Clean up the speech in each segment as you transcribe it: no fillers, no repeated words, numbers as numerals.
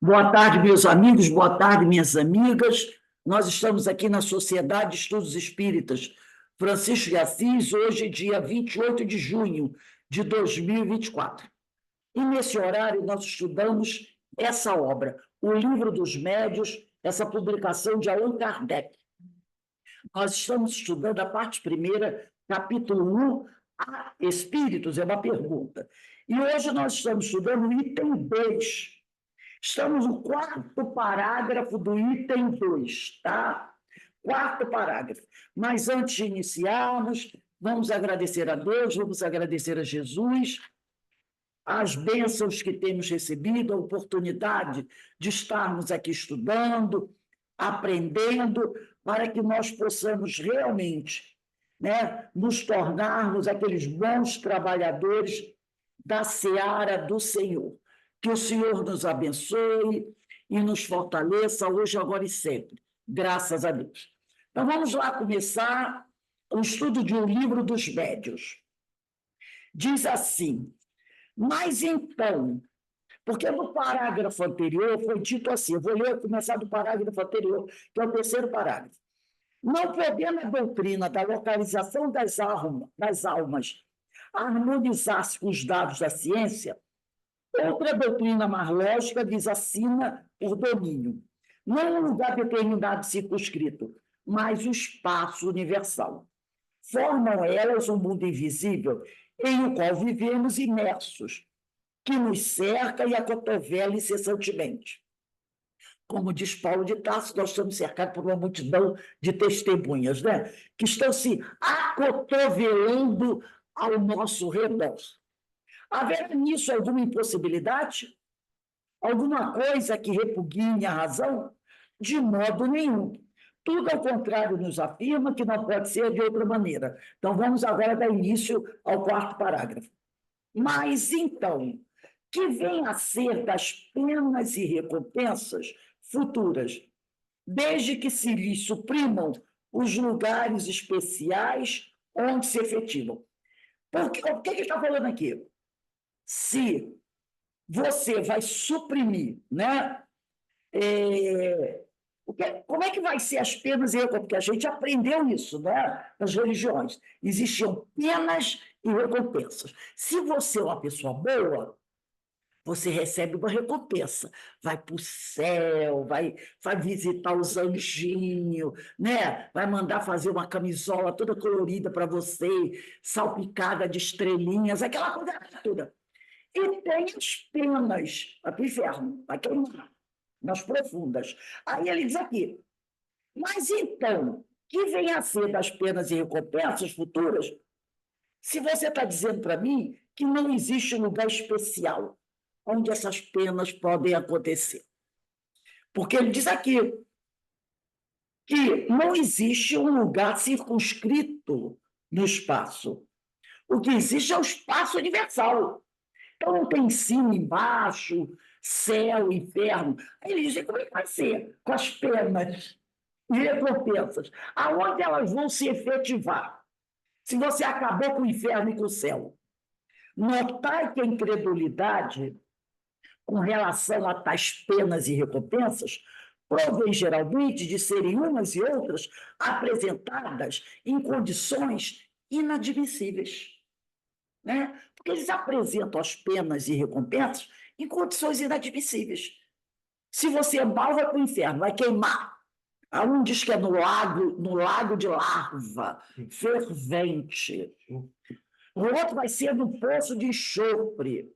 Boa tarde, meus amigos, boa tarde, minhas amigas. Nós estamos aqui na Sociedade de Estudos Espíritas Francisco de Assis, hoje, dia 28 de junho de 2024. E nesse horário nós estudamos essa obra, O Livro dos Médios, essa publicação de Allan Kardec. Nós estamos estudando a parte primeira, capítulo 1, a Espíritos, é uma pergunta. E hoje nós estamos estudando o item 2. Estamos no quarto parágrafo do item 2, tá? Quarto parágrafo. Mas antes de iniciarmos, vamos agradecer a Deus, vamos agradecer a Jesus, as bênçãos que temos recebido, a oportunidade de estarmos aqui estudando, aprendendo, para que nós possamos realmente, né, nos tornarmos aqueles bons trabalhadores da seara do Senhor. Que o Senhor nos abençoe e nos fortaleça hoje, agora e sempre. Graças a Deus. Então, vamos lá começar o estudo de O Livro dos Médios. Diz assim: mas então, porque no parágrafo anterior foi dito assim, eu vou começar do parágrafo anterior, que é o terceiro parágrafo. Não podendo a doutrina da localização das almas harmonizar-se com os dados da ciência, outra doutrina mais lógica diz assina por domínio. Não um lugar determinado circunscrito, mas o espaço universal. Formam elas um mundo invisível em o qual vivemos imersos, que nos cerca e acotovela incessantemente. Como diz Paulo de Tarso, nós estamos cercados por uma multidão de testemunhas, né? Que estão se acotovelando ao nosso redor. Haverá nisso alguma impossibilidade? Alguma coisa que repugne a razão? De modo nenhum. Tudo ao contrário nos afirma que não pode ser de outra maneira. Então, vamos agora dar início ao quarto parágrafo. Mas, então, que vem a ser das penas e recompensas futuras, desde que se lhes suprimam os lugares especiais onde se efetivam? O que ele está falando aqui? Se você vai suprimir, né? Como é que vai ser as penas e recompensas? Porque a gente aprendeu isso, né? Nas religiões. Existiam penas e recompensas. Se você é uma pessoa boa, você recebe uma recompensa. Vai para o céu, vai visitar os anjinhos, né? Vai mandar fazer uma camisola toda colorida para você, salpicada de estrelinhas, aquela coisa toda. E tem as penas, vai para o inferno, vai queimar, nas profundas. Aí ele diz aqui, mas então, que vem a ser das penas e recompensas futuras, se você está dizendo para mim que não existe um lugar especial onde essas penas podem acontecer? Porque ele diz aqui que não existe um lugar circunscrito no espaço. O que existe é o espaço universal. Então, não tem cima, embaixo, céu, inferno. Aí ele diz, como é que vai ser com as penas e recompensas? Aonde elas vão se efetivar? Se você acabou com o inferno e com o céu. Notai que a incredulidade com relação a tais penas e recompensas provém geralmente de serem umas e outras apresentadas em condições inadmissíveis, né? Porque eles apresentam as penas e recompensas em condições inadmissíveis. Se você é mau, vai para o inferno, vai queimar. Um diz que é no lago de larva, fervente. O outro vai ser no poço de enxofre.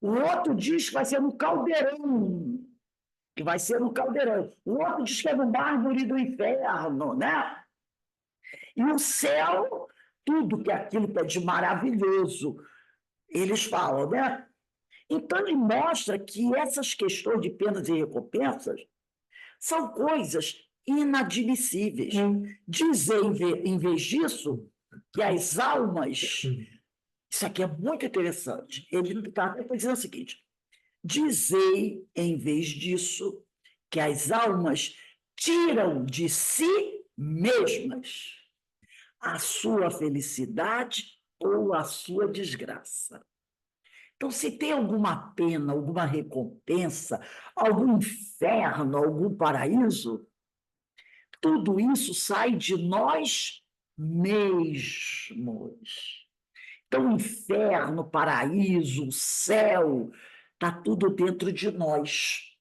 O outro diz que vai ser no caldeirão, que vai ser no caldeirão. O outro diz que é no mármore do inferno, né? E o céu, tudo que aquilo que é de maravilhoso, eles falam, né? Então, ele mostra que essas questões de penas e recompensas são coisas inadmissíveis. Dizer, em vez disso, que as almas... Isso aqui é muito interessante. Ele está dizendo o seguinte: dizei, em vez disso, que as almas tiram de si mesmas a sua felicidade ou a sua desgraça. Então, se tem alguma pena, alguma recompensa, algum inferno, algum paraíso, tudo isso sai de nós mesmos. Então, o inferno, o paraíso, o céu, está tudo dentro de nós.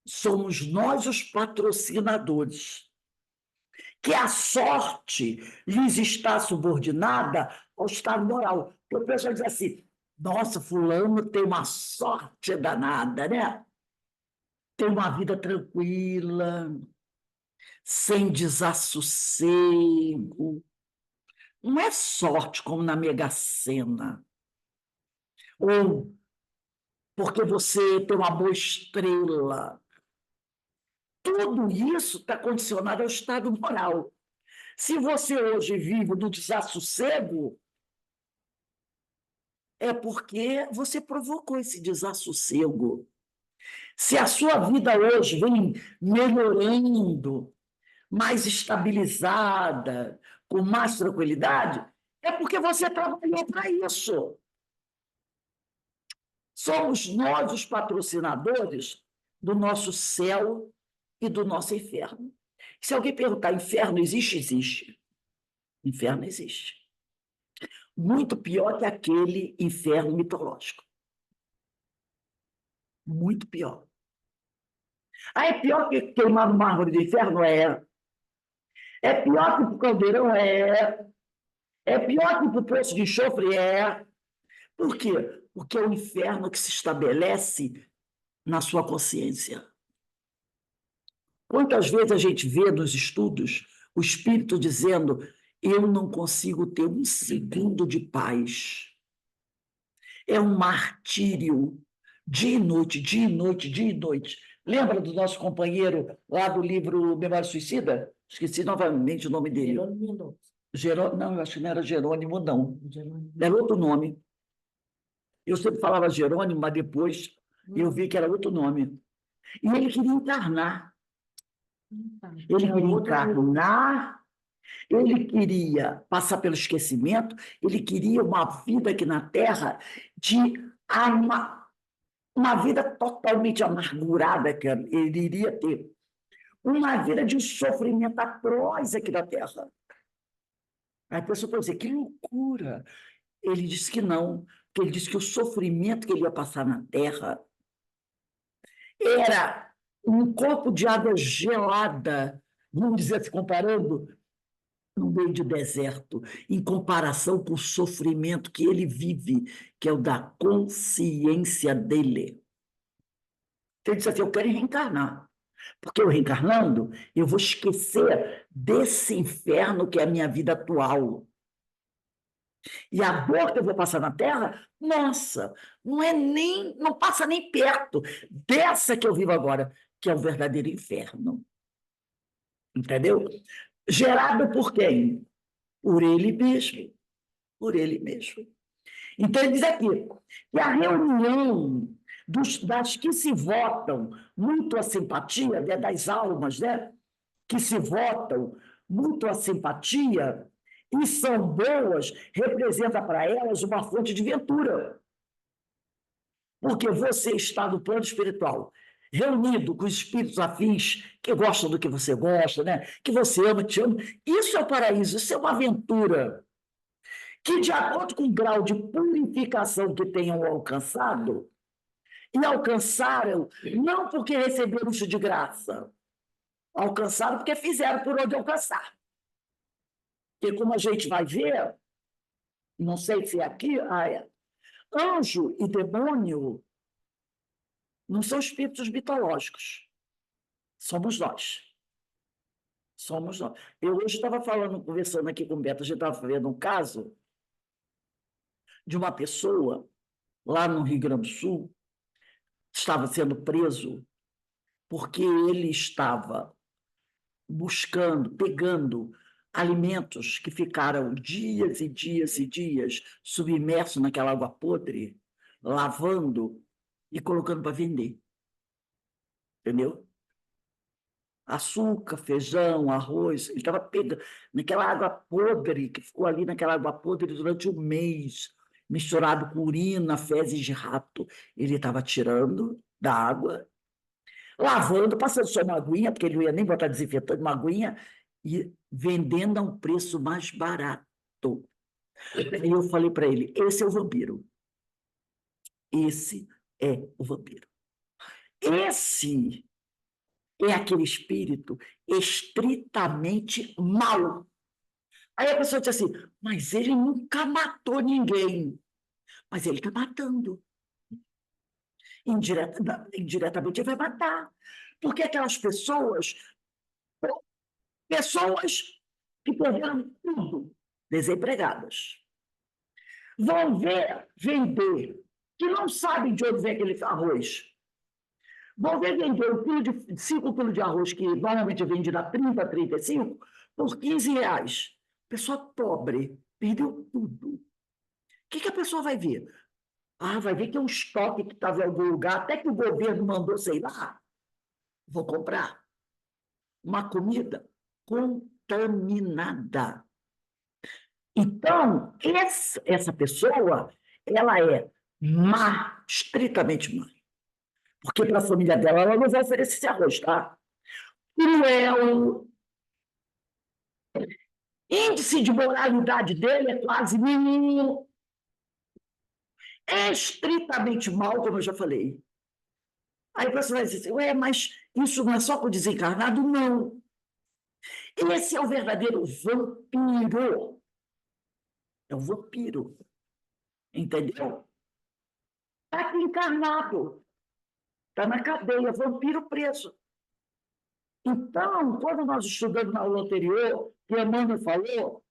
Somos nós os patrocinadores. Que a sorte lhes está subordinada ao estado moral. Porque o pessoal diz assim, nossa, fulano tem uma sorte danada, né? Tem uma vida tranquila, sem desassossego. Não é sorte como na Mega Sena, ou porque você tem uma boa estrela. Tudo isso está condicionado ao estado moral. Se você hoje vive no desassossego, é porque você provocou esse desassossego. Se a sua vida hoje vem melhorando, mais estabilizada, com mais tranquilidade, é porque você trabalhou para isso. Somos nós os patrocinadores do nosso céu e do nosso inferno. Se alguém perguntar, inferno existe? Existe. Inferno existe. Muito pior que aquele inferno mitológico. Muito pior. Ah, é pior que queimar no mármore do inferno? É. É pior que para o caldeirão? É. É pior que para o poço de enxofre? É. Por quê? Porque é o inferno que se estabelece na sua consciência. Quantas vezes a gente vê nos estudos o espírito dizendo: eu não consigo ter um segundo de paz. É um martírio, dia e noite, dia e noite, dia e noite. Lembra do nosso companheiro lá do livro Memória Suicida? Esqueci novamente o nome dele. Não, eu acho que não era Jerônimo, não. Era outro nome. Eu sempre falava Jerônimo, mas depois eu vi que era outro nome. E ele queria encarnar. Ele queria encarnar, ele queria passar pelo esquecimento, ele queria uma vida aqui na Terra de uma vida totalmente amargurada que ele iria ter. Uma vida de sofrimento atroz aqui na Terra. Aí a pessoa pode dizer, que loucura! Ele disse que não, porque ele disse que o sofrimento que ele ia passar na Terra era um corpo de água gelada, vamos dizer assim, comparando, no meio de deserto, em comparação com o sofrimento que ele vive, que é o da consciência dele. Então, ele disse assim, eu quero reencarnar, porque eu reencarnando, eu vou esquecer desse inferno que é a minha vida atual. E a dor que eu vou passar na Terra, nossa, não passa nem perto dessa que eu vivo agora, que é o verdadeiro inferno. Entendeu? Gerado por quem? Por ele mesmo. Por ele mesmo. Então, ele diz aqui que a reunião das que se votam muito a simpatia, né, das almas, né, que se votam muito a simpatia e são boas, representa para elas uma fonte de ventura. Porque você está no plano espiritual, reunido com espíritos afins que gostam do que você gosta, né? Que você ama, te ama. Isso é o paraíso, isso é uma aventura que, de acordo com o grau de purificação que tenham alcançado, e alcançaram não porque receberam isso de graça, alcançaram porque fizeram por onde alcançar. Porque, como a gente vai ver, não sei se é aqui, anjo e demônio não são espíritos mitológicos, somos nós. Somos nós. Eu hoje estava conversando aqui com o Beto, a gente estava vendo um caso de uma pessoa lá no Rio Grande do Sul, estava sendo preso porque ele estava buscando, pegando alimentos que ficaram dias e dias e dias submersos naquela água podre, lavando e colocando para vender. Entendeu? Açúcar, feijão, arroz, ele estava pegando naquela água podre, que ficou ali naquela água podre durante um mês. misturado com urina, fezes de rato. Ele estava tirando da água, lavando, passando só uma aguinha, porque ele não ia nem botar desinfetante, uma aguinha, e vendendo a um preço mais barato. E eu falei para ele: esse é o vampiro. Esse é o vampiro. Esse é aquele espírito estritamente mau. Aí a pessoa diz assim: mas ele nunca matou ninguém. Mas ele está matando. Indiretamente ele vai matar. Porque aquelas pessoas que perderam tudo, desempregadas, vão ver vender, que não sabem de onde vem aquele arroz. Vão ver vender 5 quilos de arroz, que normalmente é vendido a 30, 35, por R$ 15. Pessoa pobre, perdeu tudo. O que a pessoa vai ver? Ah, vai ver que é um estoque que estava em algum lugar, até que o governo mandou, sei lá, vou comprar uma comida contaminada. Então, essa pessoa, ela é má, estritamente má. Porque para a família dela, ela não vai oferecer esse arroz, tá? Cruel. Índice de moralidade dele é quase mínimo. É estritamente mal, como eu já falei. Aí você vai dizer, ué, mas isso não é só para o desencarnado? Não. Esse é o verdadeiro vampiro. É o vampiro. Entendeu? Está aqui encarnado. Está na cadeia, vampiro preso. Então, quando nós estudamos na aula anterior, que Emmanuel falou,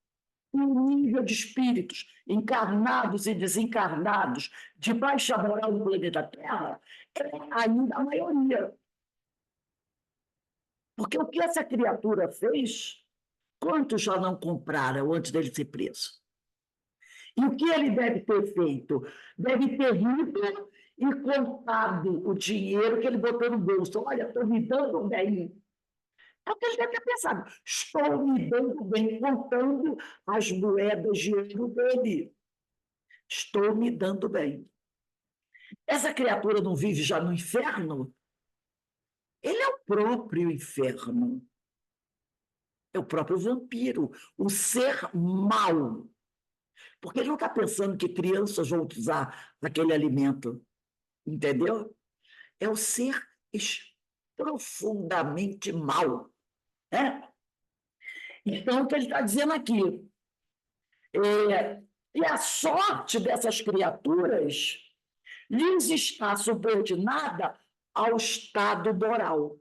o nível de espíritos encarnados e desencarnados de baixa moral no planeta Terra é ainda a maioria. Porque o que essa criatura fez, quantos já não compraram antes dele ser preso? E o que ele deve ter feito? Deve ter ido e contado o dinheiro que ele botou no bolso. Olha, estou me dando bem. É o que ele deve ter pensado. Estou me dando bem, contando as moedas de ouro dele. Estou me dando bem. Essa criatura não vive já no inferno? Ele é o próprio inferno. É o próprio vampiro, o ser mau. Porque ele não está pensando que crianças vão usar aquele alimento. Entendeu? É o ser profundamente mau. Né? Então, o que ele está dizendo aqui? E a sorte dessas criaturas lhes está subordinada ao estado moral.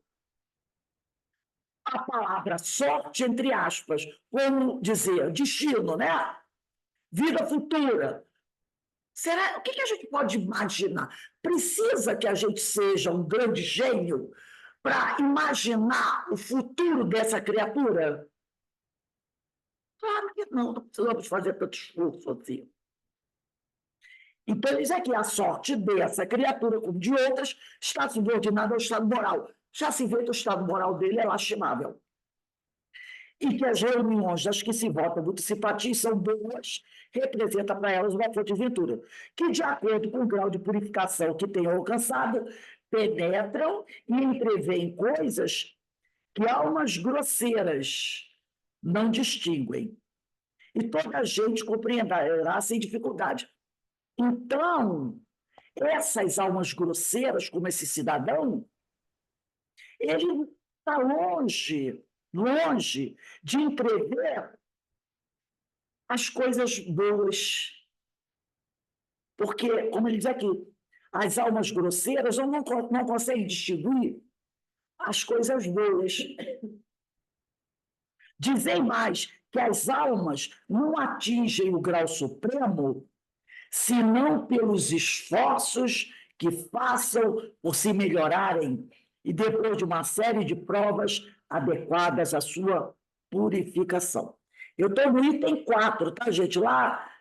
A palavra sorte, entre aspas, como dizer, destino, né? Vida futura. O que a gente pode imaginar? Precisa que a gente seja um grande gênio para imaginar o futuro dessa criatura? Claro que não precisamos fazer tanto esforço assim. Então, ele diz aqui, a sorte dessa criatura, como de outras, está subordinada ao estado moral. Já se vê que o estado moral dele é lastimável. E que as reuniões das que se vota muito simpatia são boas, representa para elas uma fonte de ventura, que, de acordo com o grau de purificação que tenham alcançado, penetram e entreveem coisas que almas grosseiras não distinguem. E toda a gente compreenderá sem dificuldade. Então, essas almas grosseiras, como esse cidadão, ele está longe de entrever as coisas boas. Porque, como ele diz aqui, as almas grosseiras não conseguem distinguir as coisas boas. Dizem mais que as almas não atingem o grau supremo senão pelos esforços que façam por se melhorarem e depois de uma série de provas adequadas à sua purificação. Eu estou no item 4, tá, gente? Lá,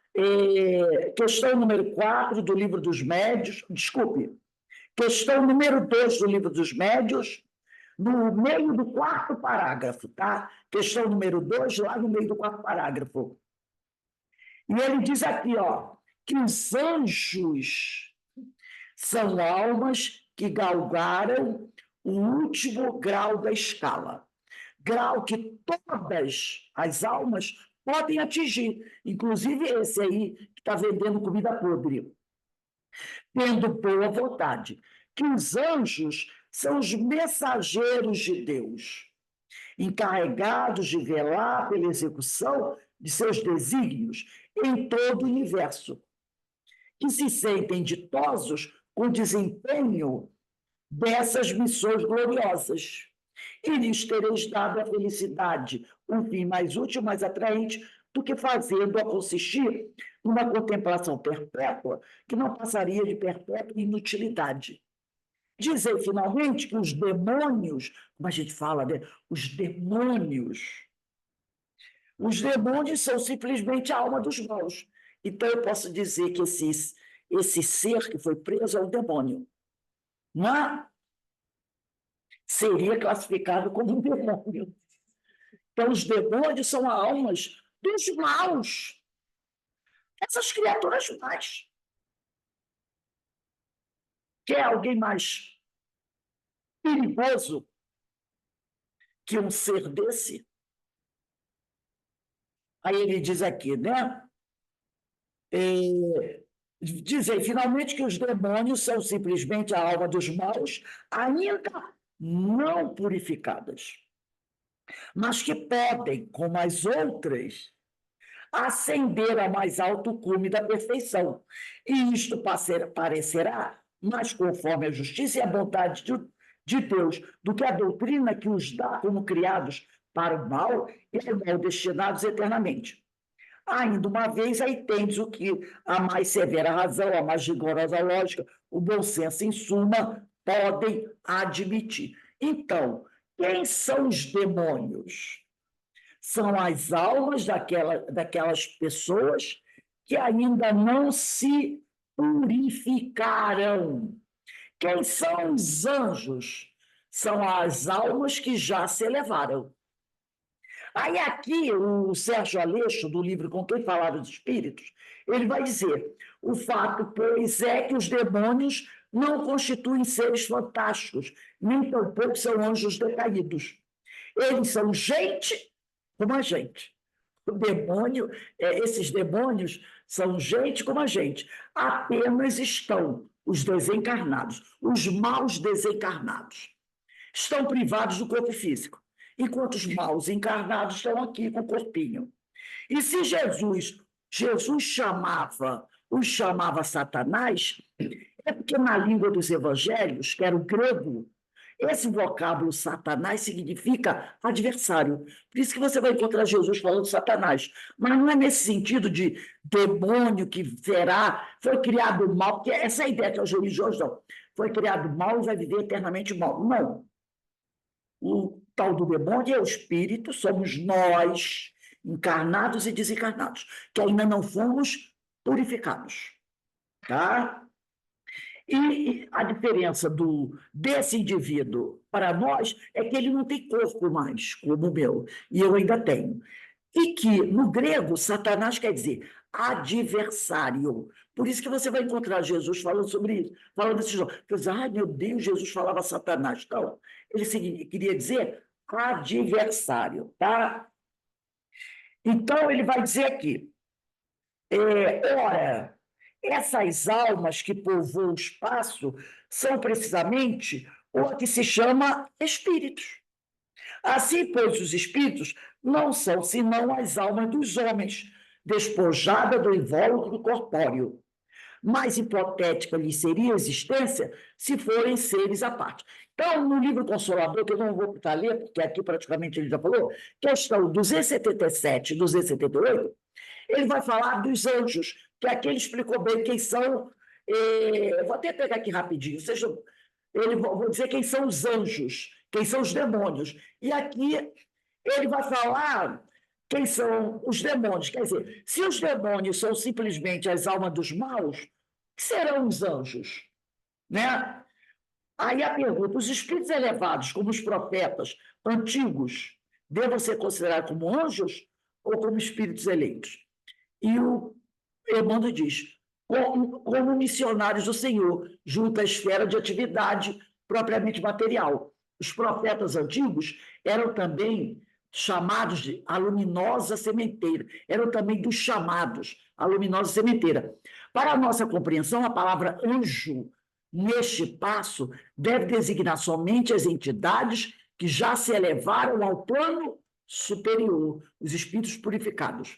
questão número 4 do Livro dos Médios, desculpe, questão número 2 do Livro dos Médios, no meio do 4º parágrafo, tá? Questão número 2, lá no meio do 4º parágrafo. E ele diz aqui, ó, que os anjos são almas que galgaram o último grau da escala, grau que todas as almas podem atingir, inclusive esse aí que está vendendo comida podre, tendo boa vontade, que os anjos são os mensageiros de Deus, encarregados de velar pela execução de seus desígnios em todo o universo, que se sentem ditosos com o desempenho dessas missões gloriosas. E lhes tereis dado a felicidade, um fim mais útil, mais atraente, do que fazendo-a consistir numa contemplação perpétua, que não passaria de perpétua inutilidade. Dizem, finalmente, que os demônios, como a gente fala, né? Os demônios são simplesmente a alma dos maus. Então, eu posso dizer que esse ser que foi preso é um demônio. Não é? Seria classificado como um demônio. Então, os demônios são almas dos maus. Essas criaturas más. Quer alguém mais perigoso que um ser desse? Aí ele diz aqui, né? Dizem, finalmente, que os demônios são simplesmente a alma dos maus, ainda não purificadas, mas que podem, como as outras, ascender a mais alto cume da perfeição. E isto parecerá mais conforme a justiça e a bondade de Deus do que a doutrina que os dá como criados para o mal e ao mal destinados eternamente. Ainda uma vez, aí tendes o que a mais severa razão, a mais rigorosa lógica, o bom senso, em suma, podem admitir. Então, quem são os demônios? São as almas daquelas pessoas que ainda não se purificaram. Quem são os anjos? São as almas que já se elevaram. Aí aqui o Sérgio Aleixo, do livro Com Quem Falar dos Espíritos, ele vai dizer, o fato, pois, é que os demônios não constituem seres fantásticos, nem tampouco são anjos decaídos. Eles são gente como a gente. O demônio, esses demônios são gente como a gente. Apenas estão os desencarnados, os maus desencarnados. Estão privados do corpo físico, enquanto os maus encarnados estão aqui com o corpinho. E se Jesus os chamava Satanás, é porque na língua dos evangelhos, que era o grego, esse vocábulo Satanás significa adversário. Por isso que você vai encontrar Jesus falando Satanás. Mas não é nesse sentido de demônio que foi criado mal, porque essa é a ideia que os religiosos dão. Foi criado mal e vai viver eternamente mal. Não. O tal do demônio é o espírito, somos nós, encarnados e desencarnados, que ainda não fomos purificados. Tá? E a diferença desse indivíduo para nós é que ele não tem corpo mais, como o meu, e eu ainda tenho. E que, no grego, Satanás quer dizer adversário. Por isso que você vai encontrar Jesus falando sobre isso, falando desse jogo. Ai, meu Deus, Jesus falava Satanás. Não, ele queria dizer adversário, tá? Então, ele vai dizer aqui, ora, essas almas que povoam o espaço são precisamente o que se chama espíritos. Assim, pois, os espíritos não são senão as almas dos homens, despojadas do invólucro corpóreo. Mais hipotética lhe seria a existência se forem seres à parte. Então, no livro Consolador, que eu não vou tentar ler, porque aqui praticamente ele já falou, questão 277 e 278, ele vai falar dos anjos, que aqui ele explicou bem quem são. Vou até pegar aqui rapidinho. Vou dizer quem são os anjos, quem são os demônios. E aqui ele vai falar quem são os demônios. Quer dizer, se os demônios são simplesmente as almas dos maus, que serão os anjos? Né? Aí a pergunta, os espíritos elevados, como os profetas antigos, devem ser considerados como anjos ou como espíritos eleitos? E o Emmanuel diz, como missionários do Senhor, junto à esfera de atividade propriamente material. Os profetas antigos eram também chamados de a luminosa sementeira, eram também dos chamados a luminosa sementeira. Para a nossa compreensão, a palavra anjo, neste passo, deve designar somente as entidades que já se elevaram ao plano superior, os espíritos purificados,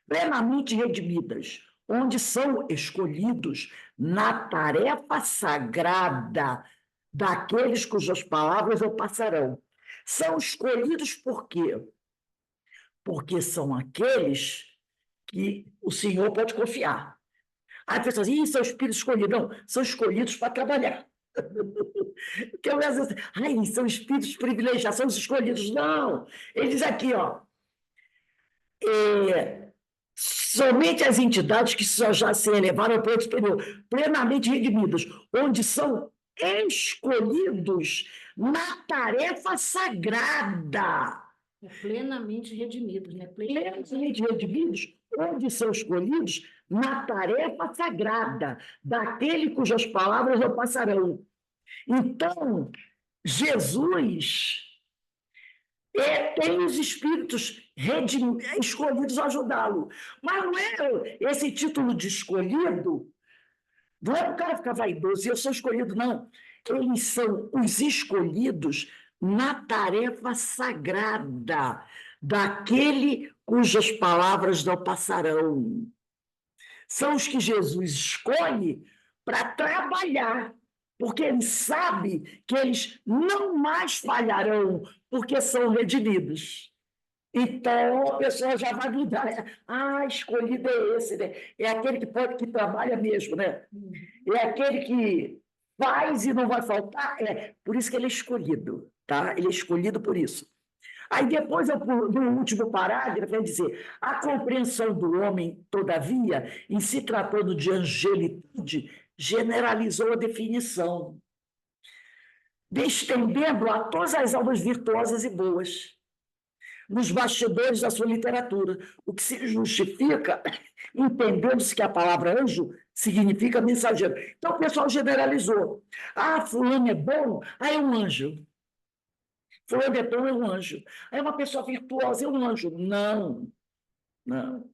plenamente redimidas, onde são escolhidos na tarefa sagrada daqueles cujas palavras eu passarão. São escolhidos por quê? Porque são aqueles que o Senhor pode confiar. Aí pessoas dizem, são espíritos escolhidos. Não, são escolhidos para trabalhar. Porque eu penso assim, ai, são espíritos privilegiados, são os escolhidos. Não, eles aqui, ó, somente as entidades que já se elevaram ao plano superior, plenamente redimidas, onde são escolhidos na tarefa sagrada. Plenamente redimidos, né? Plenamente redimidos, onde são escolhidos na tarefa sagrada daquele cujas palavras não passarão. Então, Jesus tem os espíritos escolhidos a ajudá-lo. Mas não é esse título de escolhido, não é para o cara ficar vaidoso, eu sou escolhido, não. Eles são os escolhidos na tarefa sagrada daquele cujas palavras não passarão. São os que Jesus escolhe para trabalhar, porque ele sabe que eles não mais falharão, porque são redimidos. Então, a pessoa já vai mudar. Ah, escolhido é esse, né? É aquele que trabalha mesmo, né? É aquele que faz e não vai faltar. Por isso que ele é escolhido, tá? Ele é escolhido por isso. Aí depois, no último parágrafo, vai dizer, a compreensão do homem, todavia, em se tratando de angelitude, generalizou a definição, estendendo a todas as almas virtuosas e boas, nos bastidores da sua literatura, o que se justifica entendendo-se que a palavra anjo significa mensageiro. Então o pessoal generalizou. Ah, fulano é bom, ah, é um anjo. Fulano é bom, é um anjo. Ah, é uma pessoa virtuosa, é um anjo. Não, não.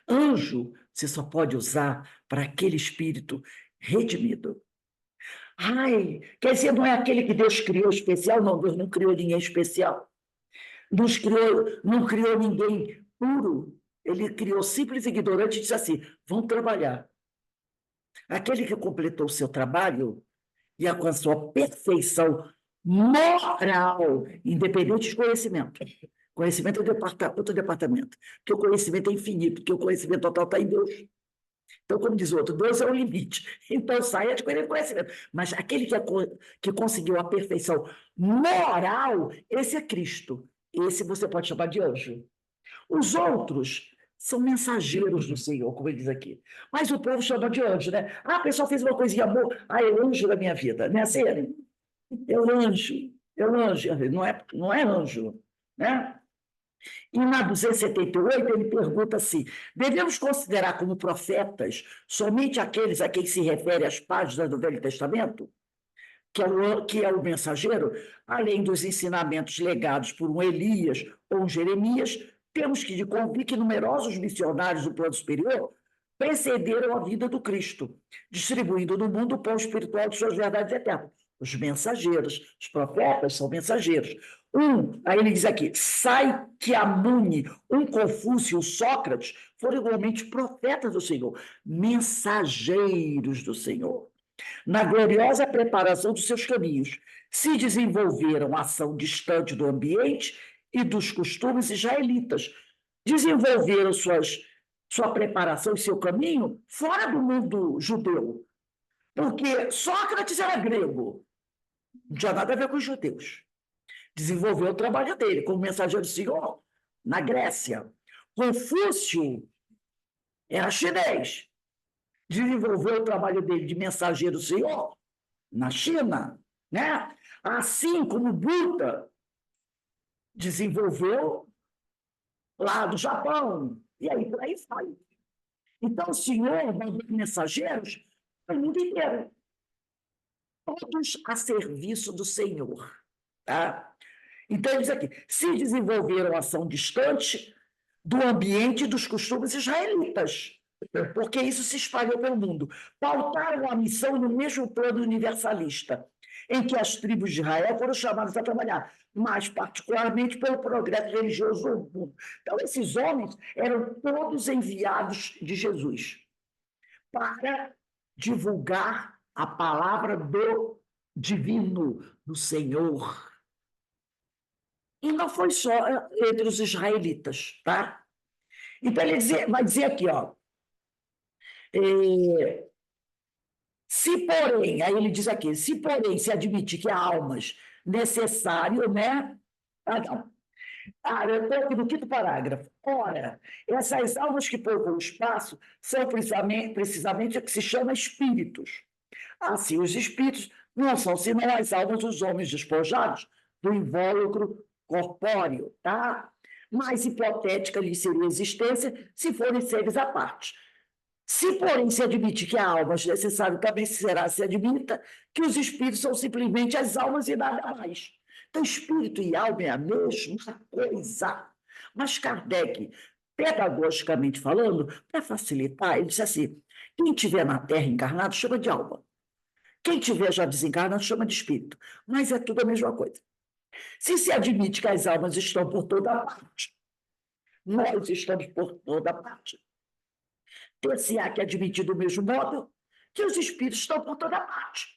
Anjo você só pode usar para aquele espírito redimido. Ai, quer dizer, não é aquele que Deus criou especial? Não, Deus não criou ninguém especial. Não criou ninguém puro. Ele criou simples e ignorante e disse assim, vão trabalhar. Aquele que completou o seu trabalho e alcançou a perfeição moral, independente de conhecimento. Conhecimento é outro departamento, porque o conhecimento é infinito, porque o conhecimento total está em Deus. Então, como diz o outro, Deus é o limite. Então, saia de conhecimento. Mas aquele que conseguiu a perfeição moral, esse é Cristo. Esse você pode chamar de anjo. Os outros são mensageiros do Senhor, como ele diz aqui. Mas o povo chama de anjo, né? Ah, a pessoa fez uma coisinha boa. Ah, é o anjo da minha vida. Não é assim? É o anjo. É o anjo. Não é anjo, né? E na 278, ele pergunta assim: devemos considerar como profetas somente aqueles a quem se refere as páginas do Velho Testamento, que é o mensageiro, além dos ensinamentos legados por um Elias ou um Jeremias, temos que convir que numerosos missionários do plano superior precederam a vida do Cristo, distribuindo no mundo o pão espiritual de suas verdades eternas. Os mensageiros, os profetas são mensageiros. Aí ele diz aqui, Sakyamuni, Confúcio, Sócrates, foram igualmente profetas do Senhor, mensageiros do Senhor. Na gloriosa preparação dos seus caminhos, se desenvolveram ação distante do ambiente e dos costumes israelitas. Desenvolveram sua preparação e seu caminho fora do mundo judeu. Porque Sócrates era grego, não tinha nada a ver com os judeus. Desenvolveu o trabalho dele como mensageiro do Senhor na Grécia. Confúcio era chinês. Desenvolveu o trabalho dele de mensageiro do Senhor na China, né? Assim como Buda desenvolveu lá do Japão, e aí por aí vai. Então, o Senhor mandou mensageiros para o mundo inteiro, todos a serviço do Senhor. Tá? Então, ele diz aqui, se desenvolveram ação distante do ambiente e dos costumes israelitas, porque isso se espalhou pelo mundo. Pautaram a missão no mesmo plano universalista, em que as tribos de Israel foram chamadas a trabalhar, mais particularmente pelo progresso religioso do mundo. Então, esses homens eram todos enviados de Jesus para divulgar a palavra do divino, do Senhor. E não foi só entre os israelitas, tá? Então, ele vai dizer aqui, ó, se porém, aí ele diz aqui, se porém se admitir que há almas necessário, né? Eu estou aqui no quinto parágrafo. Ora, essas almas que povoam o espaço são precisamente o que se chama espíritos. Assim, os espíritos não são senão as almas dos homens despojados do invólucro corpóreo, tá? Mais hipotética lhe seria a existência se forem seres à parte. Se, porém, se admite que há almas necessárias, também se admita que os espíritos são simplesmente as almas e nada mais. Então, espírito e alma é a mesma coisa. Mas Kardec, pedagogicamente falando, para facilitar, ele disse assim, quem estiver na Terra encarnado chama de alma. Quem estiver já desencarnado chama de espírito. Mas é tudo a mesma coisa. Se admite que as almas estão por toda parte, nós estamos por toda parte. Ter-se-á que admitir do mesmo modo que os espíritos estão por toda parte.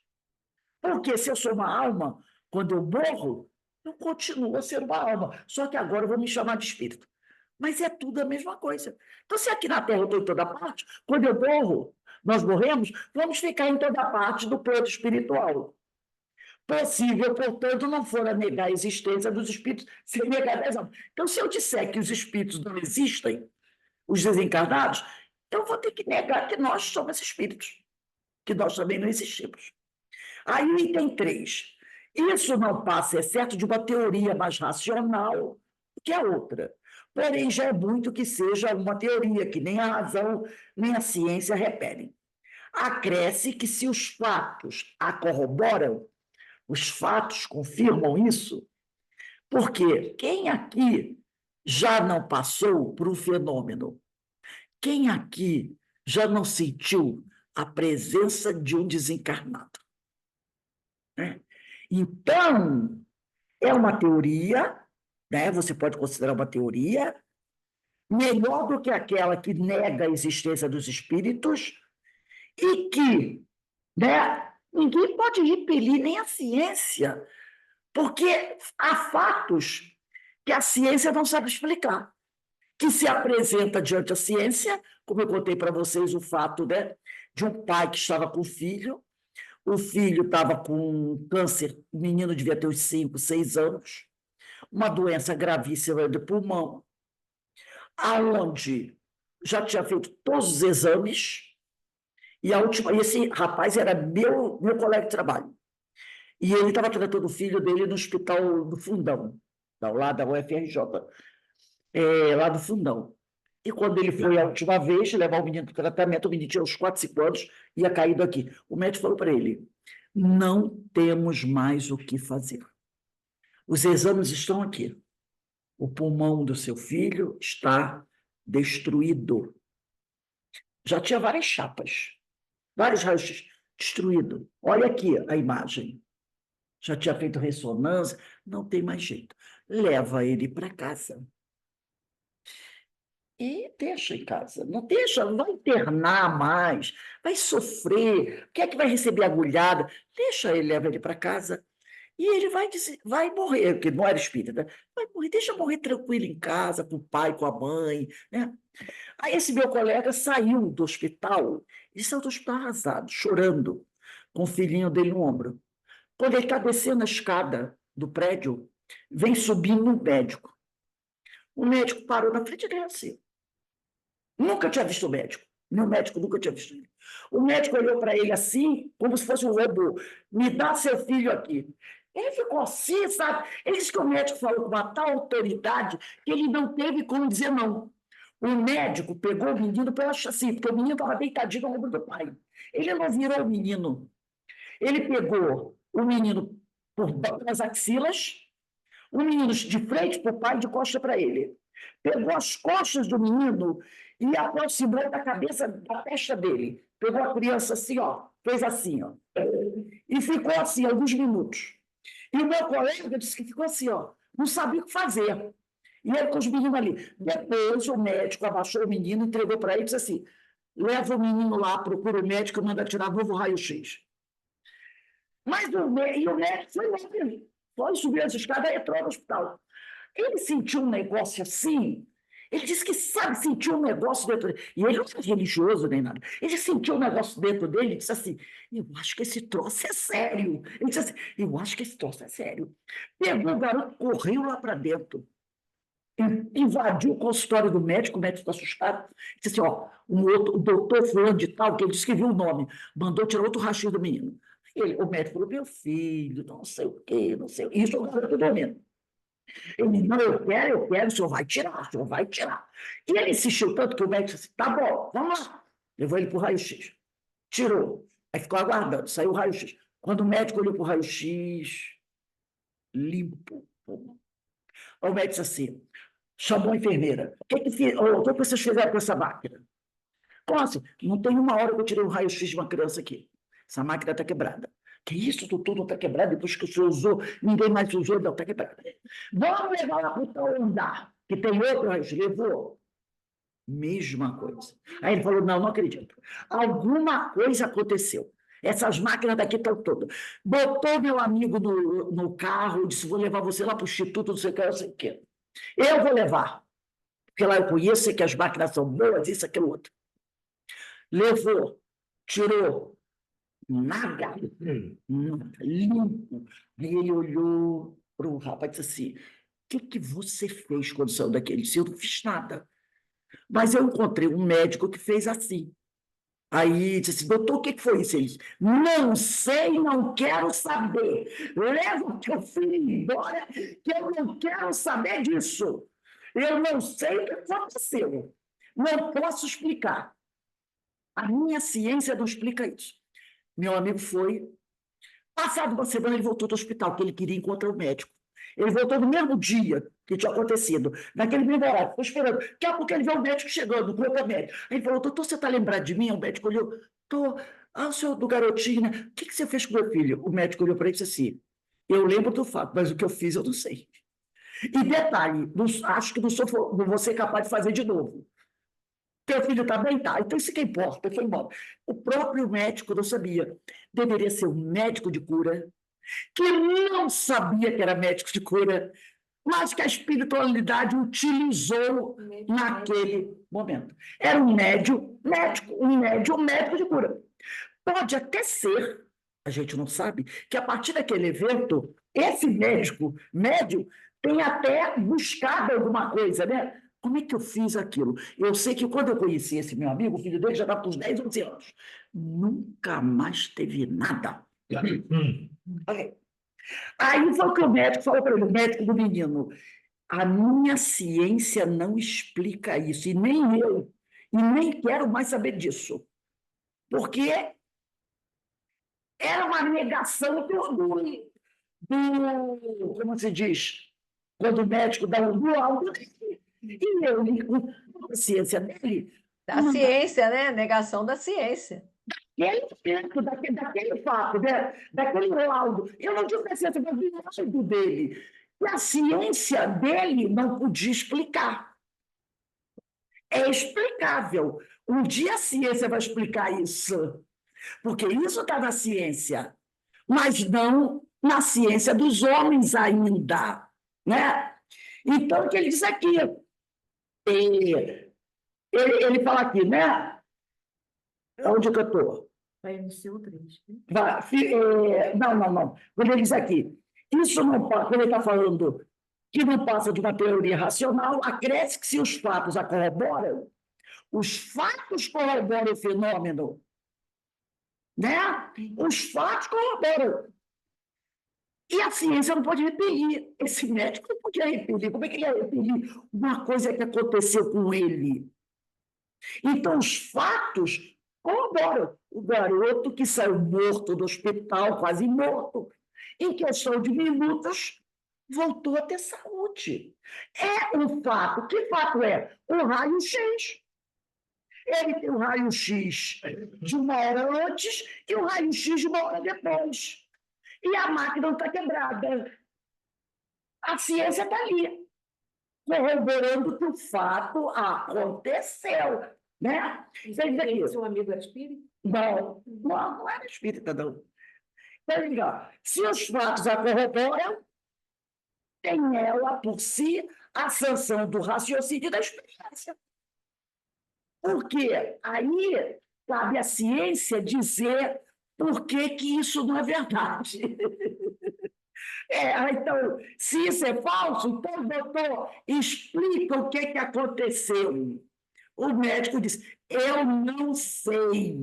Porque se eu sou uma alma, quando eu morro, eu continuo a ser uma alma, só que agora eu vou me chamar de espírito. Mas é tudo a mesma coisa. Então, se aqui na Terra eu estou em toda parte, quando eu morro, nós morremos, vamos ficar em toda parte do plano espiritual. Possível, portanto, não for a negar a existência dos espíritos sem negar as almas. Então, se eu disser que os espíritos não existem, os desencarnados, eu vou ter que negar que nós somos espíritos, que nós também não existimos. Aí, item 3. Isso não passa, é certo, de uma teoria mais racional que a outra. Porém, já é muito que seja uma teoria, que nem a razão nem a ciência repelem. Acresce que se os fatos a corroboram, os fatos confirmam isso, porque quem aqui já não passou por um fenômeno? Quem aqui já não sentiu a presença de um desencarnado? Então, é uma teoria, né? Você pode considerar uma teoria, melhor do que aquela que nega a existência dos espíritos e que, né, ninguém pode repelir, nem a ciência, porque há fatos que a ciência não sabe explicar, que se apresenta diante da ciência, como eu contei para vocês o fato, né, de um pai que estava com o filho estava com câncer, o menino devia ter uns 5, 6 anos, uma doença gravíssima de pulmão, aonde já tinha feito todos os exames, e esse rapaz era meu colega de trabalho. E ele estava tratando o filho dele no hospital do Fundão, lá da UFRJ, lá do Fundão. E quando ele foi a última vez levar o menino para o tratamento, o menino tinha uns 4, 5 anos, ia caído aqui. O médico falou para ele, não temos mais o que fazer. Os exames estão aqui. O pulmão do seu filho está destruído. Já tinha várias chapas, vários raios destruídos. Olha aqui a imagem. Já tinha feito ressonância, não tem mais jeito. Leva ele para casa. E deixa em casa. Não deixa, não vai internar mais, vai sofrer. Quem é que vai receber agulhada? Deixa ele, leva ele para casa. E ele vai morrer, porque não era espírita, vai morrer, deixa morrer tranquilo em casa, com o pai, com a mãe, né? Aí esse meu colega saiu do hospital, ele saiu do hospital arrasado, chorando, com o filhinho dele no ombro. Quando ele está descendo a escada do prédio, vem subindo um médico. O médico parou na frente dele assim. Nunca tinha visto o médico. Meu médico nunca tinha visto ele. O médico olhou para ele assim, como se fosse um robô. Me dá seu filho aqui. Ele ficou assim, sabe? Ele disse que o médico falou com uma tal autoridade que ele não teve como dizer não. O médico pegou o menino pela chassi, porque o menino estava deitadinho no ombro do pai. Ele não virou o menino. Ele pegou o menino pelas axilas, o menino de frente para o pai, de costa para ele. Pegou as costas do menino e aproximou da cabeça, da testa dele. Pegou a criança assim, ó, fez assim, ó. E ficou assim, alguns minutos. E o meu colega disse que ficou assim, ó, não sabia o que fazer. E ele com os meninos ali. Depois o médico abaixou o menino, entregou para ele e disse assim: leva o menino lá, procura o médico, manda tirar novo raio-x. Mas o médico foi lá, foi subir as escadas e entrou no hospital. Ele sentiu um negócio assim. Ele disse que sabe, sentiu um negócio dentro dele. E ele não é religioso nem nada. Ele sentiu um negócio dentro dele e disse assim: eu acho que esse troço é sério. Ele disse assim: eu acho que esse troço é sério. Pegou o garoto, correu lá para dentro, invadiu o consultório do médico, o médico está assustado. Disse assim: ó, o doutor fulano de tal, que ele disse que viu o nome, mandou tirar outro rachinho do menino. O médico falou: meu filho, não sei o quê, não sei o quê. Isso o garoto dormindo. Ele, não, eu quero, o senhor vai tirar, o senhor vai tirar. E ele insistiu tanto que o médico disse: tá bom, vamos lá. Levou ele para o raio-x. Tirou. Aí ficou aguardando, saiu o raio-x. Quando o médico olhou para o raio-x, limpo. O médico disse assim: chamou a enfermeira. O que vocês fizeram com essa máquina? Como assim? Não tem uma hora que eu tirei um raio-x de uma criança aqui. Essa máquina está quebrada. Que isso, doutor, não está quebrado? Depois que o senhor usou, ninguém mais usou, não está quebrada. Vamos levar lá para o tal andar, que tem outro raio-x. Levou. Mesma coisa. Aí ele falou: não, não acredito. Alguma coisa aconteceu. Essas máquinas daqui estão todas. Botou meu amigo no carro, disse: vou levar você lá para o instituto, não sei o que, não sei o que. Eu vou levar, porque lá eu conheço, sei que as máquinas são boas, isso, aquilo, outro. Levou, tirou, nada, limpo. Aí ele olhou para o rapaz e disse assim: o que você fez quando saiu daquele? Ele disse: eu não fiz nada. Mas eu encontrei um médico que fez assim. Aí disse assim: doutor, o que foi isso? Ele disse: não sei, não quero saber. Leva o teu filho embora, que eu não quero saber disso. Eu não sei o que aconteceu. Não posso explicar. A minha ciência não explica isso. Meu amigo foi. Passado uma semana, ele voltou do hospital, porque ele queria encontrar o médico. Ele voltou no mesmo dia que tinha acontecido, naquele mesmo horário, ficou esperando. Daqui a pouco ele vê o médico chegando, o próprio médico. Aí ele falou: doutor, você está lembrado de mim? O médico olhou: tô. Ah, o senhor do garotinho, né? O que você fez com o meu filho? O médico olhou para ele e disse assim: eu lembro do fato, mas o que eu fiz eu não sei. E detalhe, acho que não vou ser capaz de fazer de novo. Teu filho está bem? Tá. Então isso que importa, foi embora. O próprio médico não sabia. Deveria ser um médico de cura, que não sabia que era médico de cura, mas que a espiritualidade utilizou naquele momento. Era um médico de cura. Pode até ser, a gente não sabe, que a partir daquele evento, esse médium, tenha até buscado alguma coisa, né? Como é que eu fiz aquilo? Eu sei que quando eu conheci esse meu amigo, o filho dele já estava com uns 10, 11 anos. Nunca mais teve nada. Okay. Aí foi o que o médico falou para ele, o médico do menino: a minha ciência não explica isso, e nem eu, e nem quero mais saber disso, porque era uma negação como se diz, quando o médico dá um laudo, e eu, com a ciência dele, Da ciência, né? Negação da ciência. ele dentro daquele fato, né? Daquele laudo. Eu não digo que a ciência, mas o laudo dele. E a ciência dele não podia explicar. É explicável. Um dia a ciência vai explicar isso, porque isso está na ciência, mas não na ciência dos homens ainda, né? Então, o que ele diz aqui? Ele fala aqui, né? Onde que eu estou? Vai no seu 3. Não. Quando ele diz aqui, isso não pode, quando ele está falando que não passa de uma teoria racional, acresce que se os fatos a corroboram, os fatos corroboram o fenômeno, né? Os fatos corroboram. E a ciência não pode repelir. Esse médico não podia repelir. Como é que ele ia repelir uma coisa que aconteceu com ele? Então, os fatos corroboram. O garoto que saiu morto do hospital, quase morto, em questão de minutos, voltou a ter saúde. É um fato. Que fato é? O raio-x. Ele tem o raio-x de uma hora antes e o raio-x de uma hora depois. E a máquina não está quebrada. A ciência está ali, corroborando que o fato aconteceu. Né? Quer dizer que seu amigo era espírita? Não era espírita, não. Então, se os fatos a corroboram, tem ela por si a sanção do raciocínio e da experiência. Porque aí cabe à ciência dizer por que isso não é verdade. Então, se isso é falso, então, doutor, explica o que aconteceu. O médico disse, eu não sei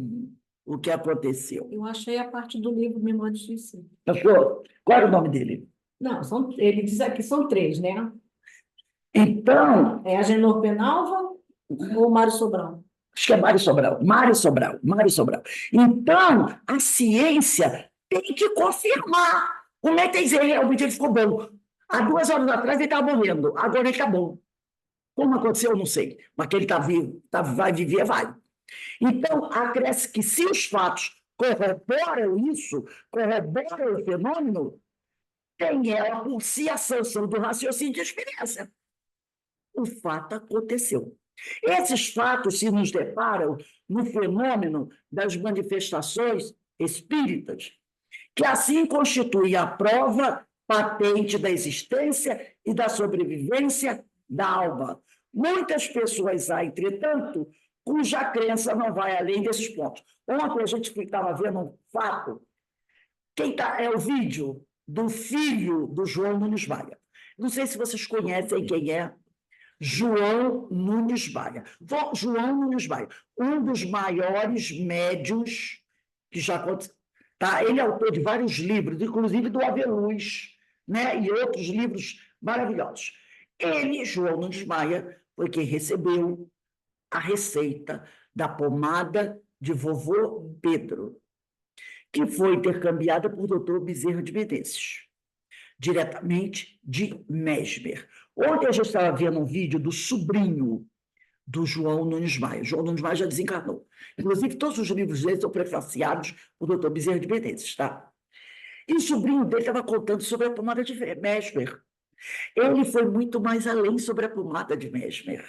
o que aconteceu. Eu achei a parte do livro Memórias de Si. Achou? Qual era o nome dele? Não, ele diz aqui são 3, né? Então, É Agenor Penalva ou Mário Sobral? acho que é Mário Sobral. Mário Sobral. Então, a ciência tem que confirmar. O médico tem que dizer, realmente ele ficou bom. Há 2 horas atrás ele estava morrendo, agora ele está bom. Como aconteceu, eu não sei, mas que ele está vivo, vai viver, vai. Então, acresce que se os fatos corroboram isso, corroboram o fenômeno, tem ela por si a sanção do raciocínio de experiência. O fato aconteceu. Esses fatos se nos deparam no fenômeno das manifestações espíritas, que assim constitui a prova patente da existência e da sobrevivência da alma. Muitas pessoas há, entretanto, cuja crença não vai além desses pontos. Ontem a gente estava vendo um fato, é o vídeo do filho do João Nunes Maia. Não sei se vocês conhecem quem é João Nunes Maia. João Nunes Maia, um dos maiores médiuns que já aconteceu. Tá? Ele é autor de vários livros, inclusive do Aveluz, né? E outros livros maravilhosos. Ele, João Nunes Maia, foi quem recebeu a receita da pomada de vovô Pedro, que foi intercambiada por doutor Bezerra de Menezes, diretamente de Mesmer. Ontem a gente estava vendo um vídeo do sobrinho do João Nunes Maia. João Nunes Maia já desencarnou. Inclusive, todos os livros dele são prefaciados por doutor Bezerra de Menezes, tá? E o sobrinho dele estava contando sobre a pomada de Mesmer. Ele foi muito mais além sobre a pomada de Mesmer.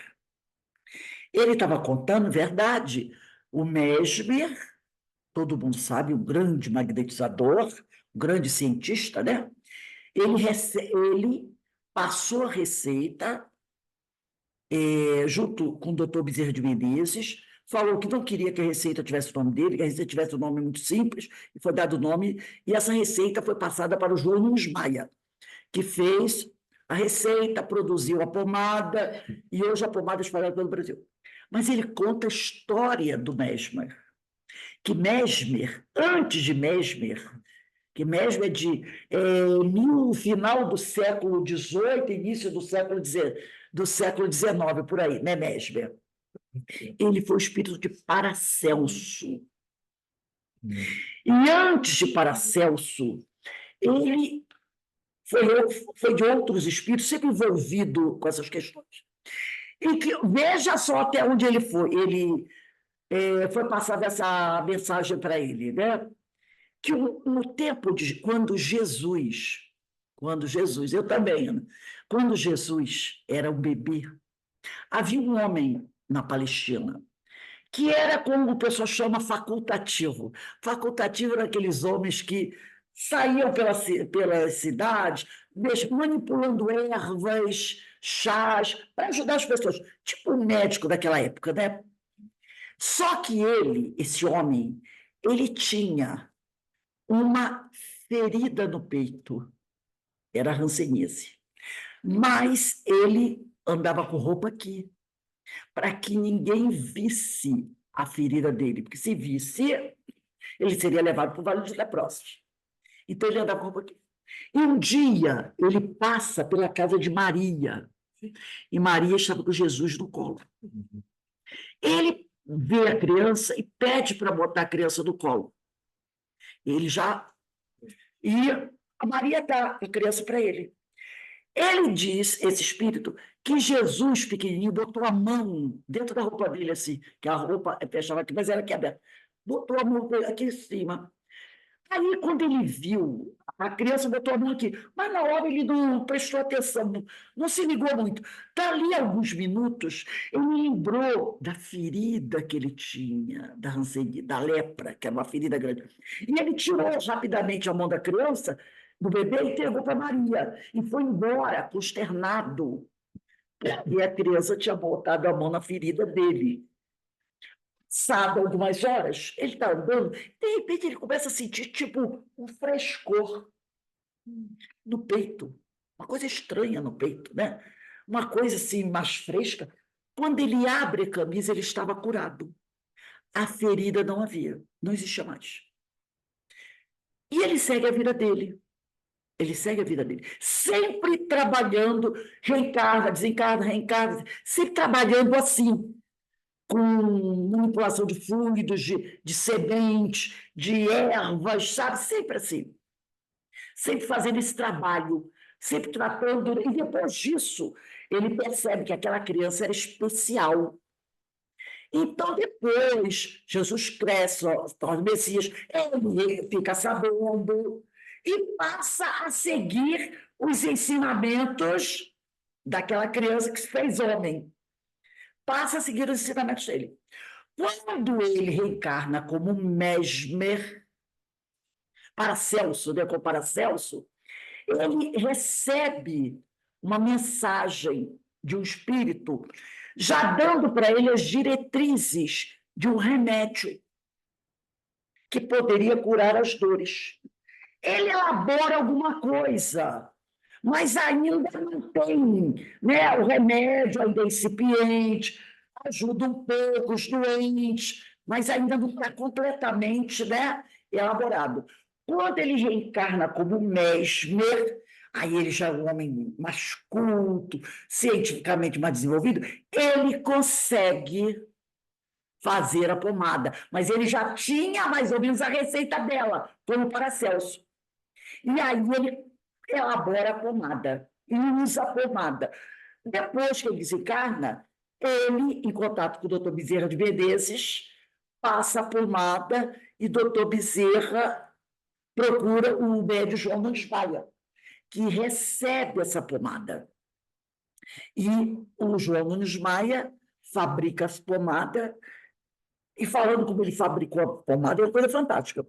Ele estava contando, verdade, o Mesmer, todo mundo sabe, um grande magnetizador, um grande cientista, né? Ele passou a receita junto com o doutor Bezerra de Menezes, falou que não queria que a receita tivesse o nome dele, que a receita tivesse um nome muito simples, e foi dado o nome, e essa receita foi passada para o João Nunes Maia, que fez a receita, produziu a pomada, e hoje a pomada é espalhada pelo Brasil. Mas ele conta a história do Mesmer, que Mesmer, antes de Mesmer, que Mesmer é de final do século XVIII, início do século XIX, por aí, né, Mesmer? Ele foi o espírito de Paracelso. E antes de Paracelso, ele foi de outros espíritos, sempre envolvido com essas questões. E que, veja só até onde ele foi. Ele foi passada essa mensagem para ele, né? Que no tempo de quando Jesus, eu também, Ana, quando Jesus era um bebê, havia um homem na Palestina que era como o pessoal chama facultativo. Facultativo eram aqueles homens que saíam pelas cidades, manipulando ervas, chás, para ajudar as pessoas. Tipo um médico daquela época, né? Só que esse homem, ele tinha uma ferida no peito, era hanseníase. Mas ele andava com roupa aqui, para que ninguém visse a ferida dele, porque se visse, ele seria levado para o Vale dos Leprosos. Então ele andava com roupa aqui. E um dia ele passa pela casa de Maria, e Maria estava com Jesus no colo. Ele vê a criança e pede para botar a criança no colo. Ele já... E a Maria dá a criança para ele. Ele diz, esse espírito, que Jesus, pequenininho, botou a mão dentro da roupa dele, assim, que a roupa fechava aqui, mas era aqui aberta. Botou a mão aqui em cima. Aí, quando ele viu, a criança botou a mão aqui, mas na hora ele não prestou atenção, não se ligou muito. Dali a alguns minutos, ele lembrou da ferida que ele tinha, da lepra, que era uma ferida grande. E ele tirou rapidamente a mão da criança, do bebê, e entregou para Maria, e foi embora, consternado, porque a criança tinha botado a mão na ferida dele. Passado algumas horas, ele está andando, de repente ele começa a sentir tipo um frescor no peito, uma coisa estranha no peito, né? Uma coisa assim mais fresca. Quando ele abre a camisa, ele estava curado. A ferida não havia, não existia mais. E ele segue a vida dele. Ele segue a vida dele, sempre trabalhando, reencarna, desencarna, reencarna, sempre trabalhando assim, com manipulação de fluidos, de sementes, de ervas, sabe? Sempre assim. Sempre fazendo esse trabalho, sempre tratando. E depois disso, ele percebe que aquela criança era especial. Então, depois, Jesus cresce, torna Messias, ele fica sabendo e passa a seguir os ensinamentos daquela criança que se fez homem. Passa a seguir os ensinamentos dele. Quando ele reencarna como Mesmer, Paracelso, né, como Paracelso, ele recebe uma mensagem de um espírito, já dando para ele as diretrizes de um remédio que poderia curar as dores. Ele elabora alguma coisa, mas ainda não tem, né? O remédio ainda é incipiente, ajuda um pouco os doentes, mas ainda não está completamente, né, elaborado. Quando ele reencarna como Mesmer, aí ele já é um homem mais culto, cientificamente mais desenvolvido, ele consegue fazer a pomada, mas ele já tinha mais ou menos a receita dela, como Paracelso. E aí ele elabora a pomada e usa a pomada. Depois que ele desencarna, ele, em contato com o doutor Bezerra de Menezes, passa a pomada e doutor Bezerra procura o médium João Nunes Maia, que recebe essa pomada. E o João Nunes Maia fabrica as pomadas, e falando como ele fabricou a pomada, é uma coisa fantástica.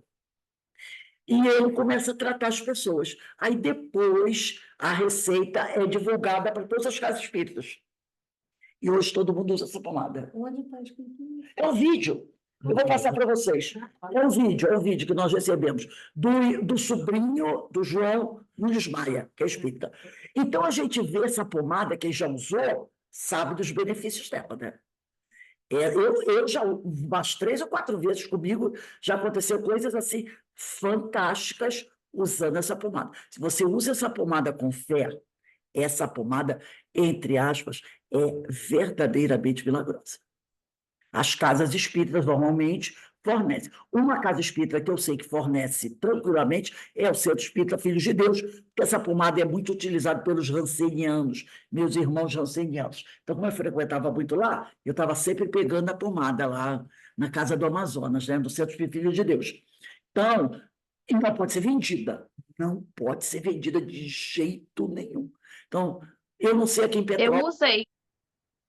E ele começa a tratar as pessoas. Aí depois a receita é divulgada para todas as casas espíritas. E hoje todo mundo usa essa pomada. Onde está escrito isso? É um vídeo. Eu vou passar para vocês. É um vídeo que nós recebemos do sobrinho do João Nunes Maia, que é espírita. Então a gente vê essa pomada, quem já usou, sabe dos benefícios dela, né? Eu já, umas 3 ou 4 vezes comigo, já aconteceu coisas assim fantásticas usando essa pomada. Se você usa essa pomada com fé, essa pomada, entre aspas, é verdadeiramente milagrosa. As casas espíritas normalmente fornecem. Uma casa espírita que eu sei que fornece tranquilamente é o Centro Espírita Filhos de Deus, porque essa pomada é muito utilizada pelos rancenianos, meus irmãos rancenianos. Então, como eu frequentava muito lá, eu estava sempre pegando a pomada lá na Casa do Amazonas, né, no Centro Espírita Filhos de Deus. Então, e não pode ser vendida. Não pode ser vendida de jeito nenhum. Então, eu não sei aqui em Eu Petrópolis. usei.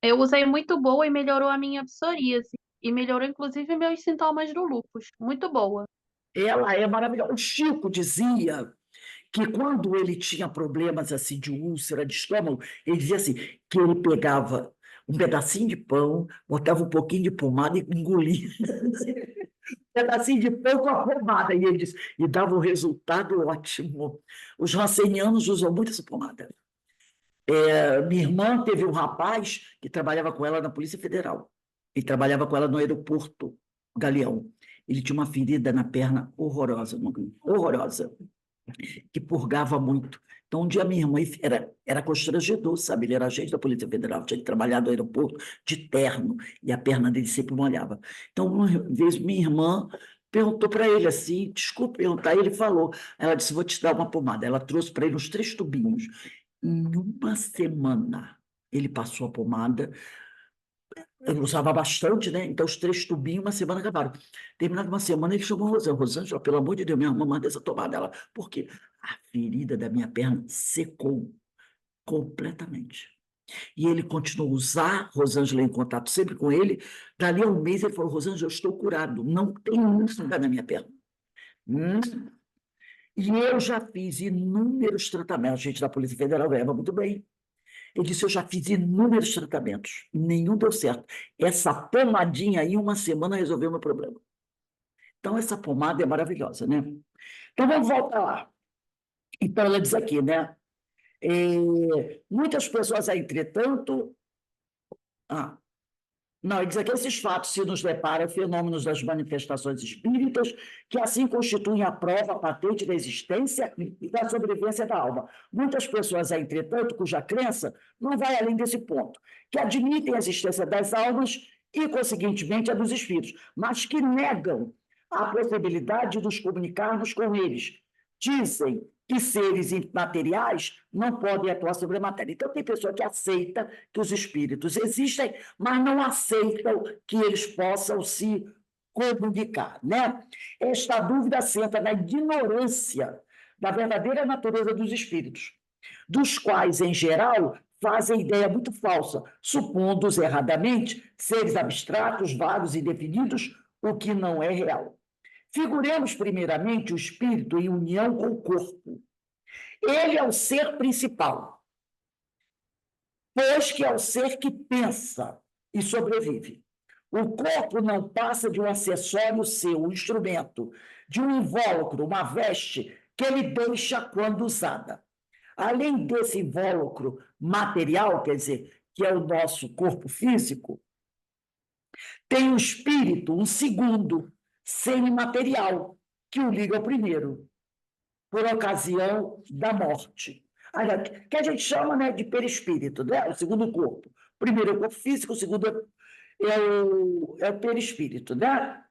Eu usei muito boa e melhorou a minha psoríase. E melhorou, inclusive, meus sintomas do lúpus. Muito boa. Ela é maravilhosa. O Chico dizia que quando ele tinha problemas assim de úlcera de estômago, ele dizia assim, que ele pegava um pedacinho de pão, botava um pouquinho de pomada e engolia. Um pedacinho de pão com a pomada. E ele disse, e dava um resultado ótimo. Os rancenianos usam muito essa pomada. Minha irmã teve um rapaz que trabalhava com ela na Polícia Federal. Ele trabalhava com ela no aeroporto Galeão. Ele tinha uma ferida na perna horrorosa, horrorosa. que purgava muito. Então, um dia minha irmã era constrangedor, sabe? Ele era agente da Polícia Federal, tinha que trabalhar no aeroporto de terno, e a perna dele sempre molhava. Então, uma vez minha irmã perguntou para ele assim, desculpa perguntar, e ele falou, ela disse, vou te dar uma pomada. Ela trouxe para ele uns 3 tubinhos. Em uma semana, ele passou a pomada, eu usava bastante, né? Então, os 3 tubinhos, uma semana acabaram. Terminada uma semana, ele chamou a Rosângela. Rosângela, pelo amor de Deus, minha irmã, manda essa tomada. Ela, por quê? A ferida da minha perna secou completamente. E ele continuou a usar, Rosângela em contato sempre com ele. Dali a um mês, ele falou, Rosângela, eu estou curado, não tem nada na minha perna. E eu já fiz inúmeros tratamentos. A gente da Polícia Federal leva muito bem. Ele disse, eu já fiz inúmeros tratamentos, nenhum deu certo. Essa pomadinha aí, uma semana, resolveu o meu problema. Então, essa pomada é maravilhosa, né? Então, vamos voltar lá. Então, ela diz aqui, né? Muitas pessoas, entretanto... Não, ele diz aqui, esses fatos se nos deparam fenômenos das manifestações espíritas, que assim constituem a prova patente da existência e da sobrevivência da alma. Muitas pessoas, entretanto, cuja crença não vai além desse ponto, que admitem a existência das almas e, conseguintemente, a dos espíritos, mas que negam a possibilidade de nos comunicarmos com eles. Dizem que seres imateriais não podem atuar sobre a matéria. Então, tem pessoa que aceita que os espíritos existem, mas não aceitam que eles possam se comunicar, né? Esta dúvida assenta na ignorância da verdadeira natureza dos espíritos, dos quais, em geral, fazem ideia muito falsa, supondo-os erradamente seres abstratos, vagos e indefinidos, o que não é real. Figuremos, primeiramente, o espírito em união com o corpo. Ele é o ser principal, pois que é o ser que pensa e sobrevive. O corpo não passa de um acessório seu, um instrumento, de um invólucro, uma veste que ele deixa quando usada. Além desse invólucro material, quer dizer, que é o nosso corpo físico, tem o espírito, um segundo, semimaterial, que o liga ao primeiro, por ocasião da morte. Que a gente chama, né, de perispírito, né? O segundo corpo. O primeiro é o corpo físico, o segundo é o perispírito, né?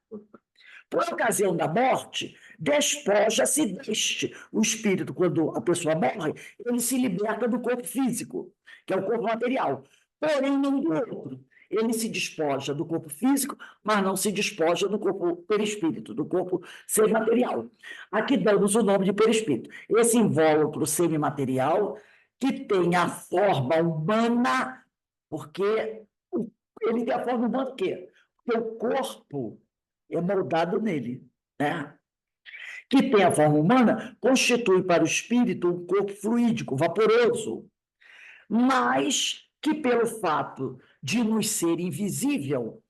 Por ocasião da morte, despoja-se deste. O espírito, quando a pessoa morre, ele se liberta do corpo físico, que é o corpo material, porém não do outro. Ele se despoja do corpo físico, mas não se despoja do corpo perispírito, do corpo semimaterial. Aqui damos o nome de perispírito. Esse invólucro semimaterial, que tem a forma humana, porque ele tem a forma humana por quê? Porque o corpo é moldado nele, né? Que tem a forma humana, constitui para o espírito um corpo fluídico, vaporoso, mas que, pelo fato de nos ser invisível,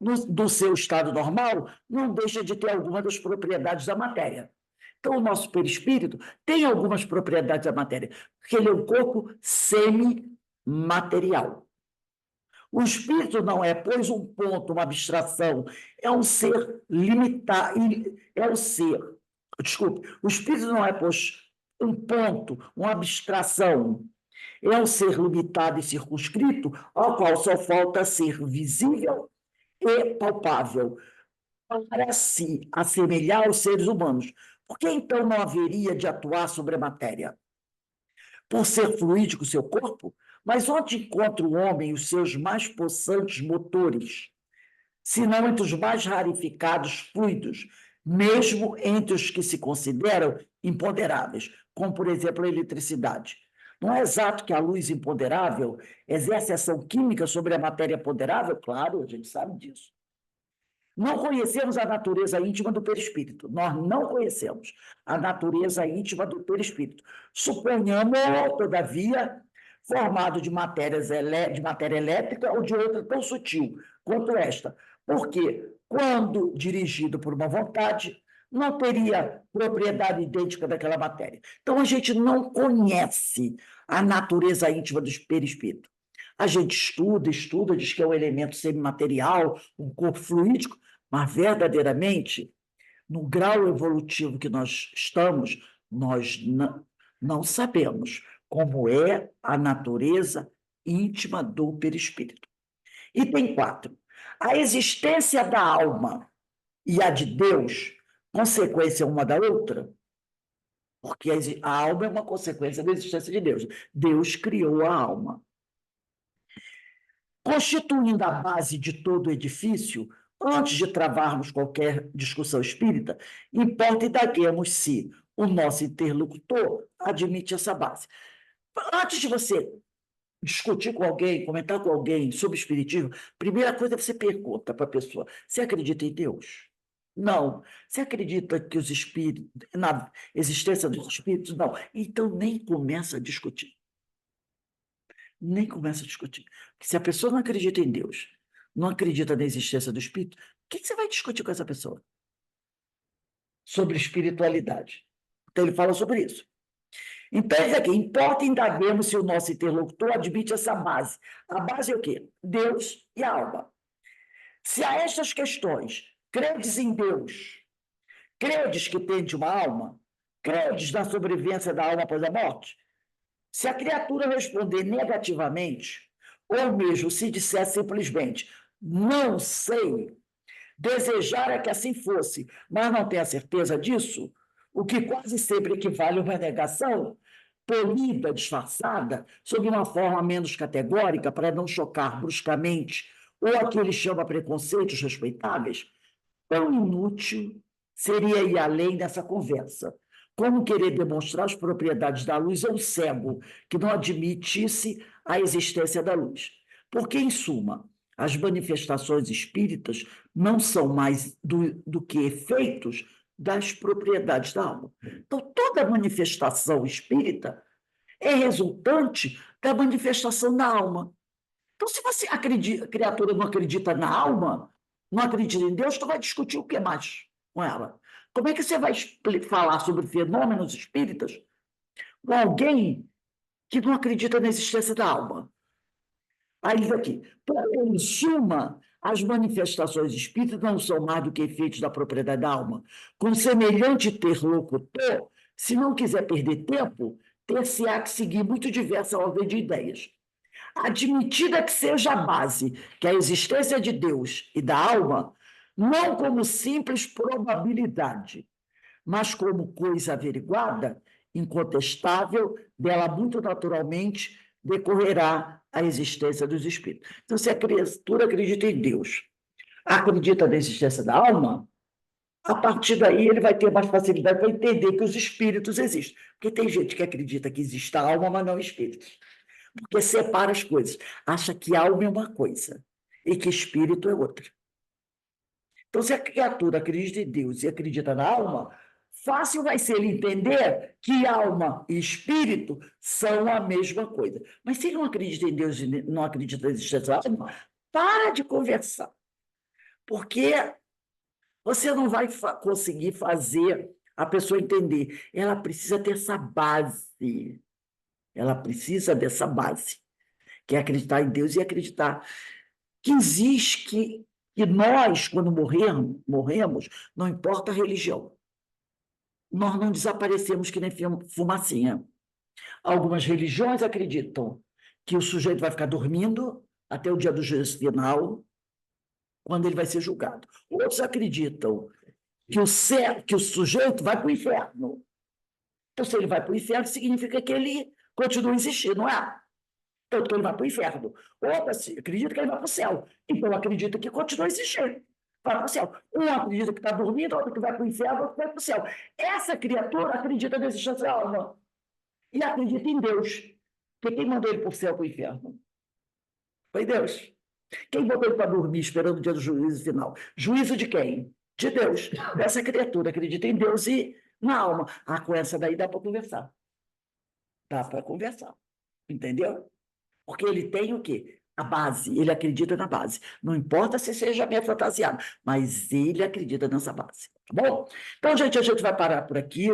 do seu estado normal, não deixa de ter alguma das propriedades da matéria. Então, o nosso perispírito tem algumas propriedades da matéria, porque ele é um corpo semimaterial. O espírito não é, pois, um ponto, uma abstração, é um ser limitado, o espírito não é, pois, um ponto, uma abstração, é um ser limitado e circunscrito, ao qual só falta ser visível e palpável, para se assemelhar aos seres humanos. Por que, então, não haveria de atuar sobre a matéria? Por ser fluídico o seu corpo? Mas onde encontra o homem os seus mais possantes motores, se não entre os mais rarificados fluidos, mesmo entre os que se consideram imponderáveis, como, por exemplo, a eletricidade? Não é exato que a luz imponderável exerce ação química sobre a matéria ponderável? Claro, a gente sabe disso. Não conhecemos a natureza íntima do perispírito. Nós não conhecemos a natureza íntima do perispírito. Suponhamos, todavia, formado de matéria elétrica ou de outra tão sutil quanto esta. Porque, quando dirigido por uma vontade, não teria propriedade idêntica daquela matéria. Então, a gente não conhece a natureza íntima do perispírito. A gente estuda, diz que é um elemento semimaterial, um corpo fluídico, mas verdadeiramente, no grau evolutivo que nós estamos, Nós não sabemos como é a natureza íntima do perispírito. Item 4. A existência da alma e a de Deus, consequência uma da outra? Porque a alma é uma consequência da existência de Deus. Deus criou a alma. Constituindo a base de todo o edifício, antes de travarmos qualquer discussão espírita, importa indaguemos se o nosso interlocutor admite essa base. Antes de você discutir com alguém, comentar com alguém sobre espiritismo, primeira coisa é você pergunta para a pessoa: você acredita em Deus? Não. Você acredita que os espíritos, na existência dos espíritos? Não. Então nem começa a discutir. Nem começa a discutir. Porque se a pessoa não acredita em Deus, não acredita na existência do espírito, o que você vai discutir com essa pessoa? Sobre espiritualidade. Então ele fala sobre isso. Então, isso aqui, importa indaguemos se o nosso interlocutor admite essa base. A base é o quê? Deus e a alma. Se a estas questões, credes em Deus, credes que tende uma alma, credes na sobrevivência da alma após a morte? Se a criatura responder negativamente, ou mesmo se disser simplesmente, não sei, desejar é que assim fosse, mas não tenha certeza disso, o que quase sempre equivale a uma negação, polida, disfarçada, sob uma forma menos categórica, para não chocar bruscamente, ou a que ele chama preconceitos respeitáveis, tão inútil seria ir além dessa conversa, como querer demonstrar as propriedades da luz a um cego que não admitisse a existência da luz. Porque, em suma, as manifestações espíritas não são mais do que efeitos das propriedades da alma. Então, toda manifestação espírita é resultante da manifestação da alma. Então, se você acredita, a criatura não acredita na alma, não acredita em Deus, tu vai discutir o que mais com ela? Como é que você vai falar sobre fenômenos espíritas com alguém que não acredita na existência da alma? Aí diz aqui, porque, em suma, as manifestações espíritas não são mais do que efeitos da propriedade da alma. Com semelhante interlocutor, se não quiser perder tempo, ter-se-á que seguir muito diversa ordem de ideias. Admitida que seja a base, que a existência de Deus e da alma, não como simples probabilidade, mas como coisa averiguada, incontestável, dela muito naturalmente decorrerá a existência dos espíritos. Então, se a criatura acredita em Deus, acredita na existência da alma, a partir daí ele vai ter mais facilidade para entender que os espíritos existem. Porque tem gente que acredita que existe a alma, mas não espíritos. Porque separa as coisas. Acha que alma é uma coisa e que espírito é outra. Então, se a criatura acredita em Deus e acredita na alma, fácil vai ser ele entender que alma e espírito são a mesma coisa. Mas se ele não acredita em Deus e não acredita na existência da alma, para de conversar. Porque você não vai conseguir fazer a pessoa entender. Ela precisa ter essa base. Ela precisa dessa base, que é acreditar em Deus e acreditar que existe, que nós, quando morremos, não importa a religião. Nós não desaparecemos que nem fumacinha. Algumas religiões acreditam que o sujeito vai ficar dormindo até o dia do juízo final, quando ele vai ser julgado. Outros acreditam que o sujeito vai para o inferno. Então, se ele vai para o inferno, significa que ele continua a existir, não é? Então, ele vai para o inferno. Outros acreditam que ele vai para o céu. Então, acredita que continua a existir. Vai para o céu. Um acredita que está dormindo, outro que vai para o inferno, outro que vai para o céu. Essa criatura acredita na existência da alma. E acredita em Deus. Porque quem mandou ele para o céu, para o inferno? Foi Deus. Quem botou ele para dormir esperando o dia do juízo final? Juízo de quem? De Deus. Essa criatura acredita em Deus e na alma. Ah, com essa daí dá para conversar. Dá para conversar. Entendeu? Porque ele tem o quê? A base. Ele acredita na base. Não importa se seja meio fantasiado, mas ele acredita nessa base. Tá bom? Então, gente, a gente vai parar por aqui.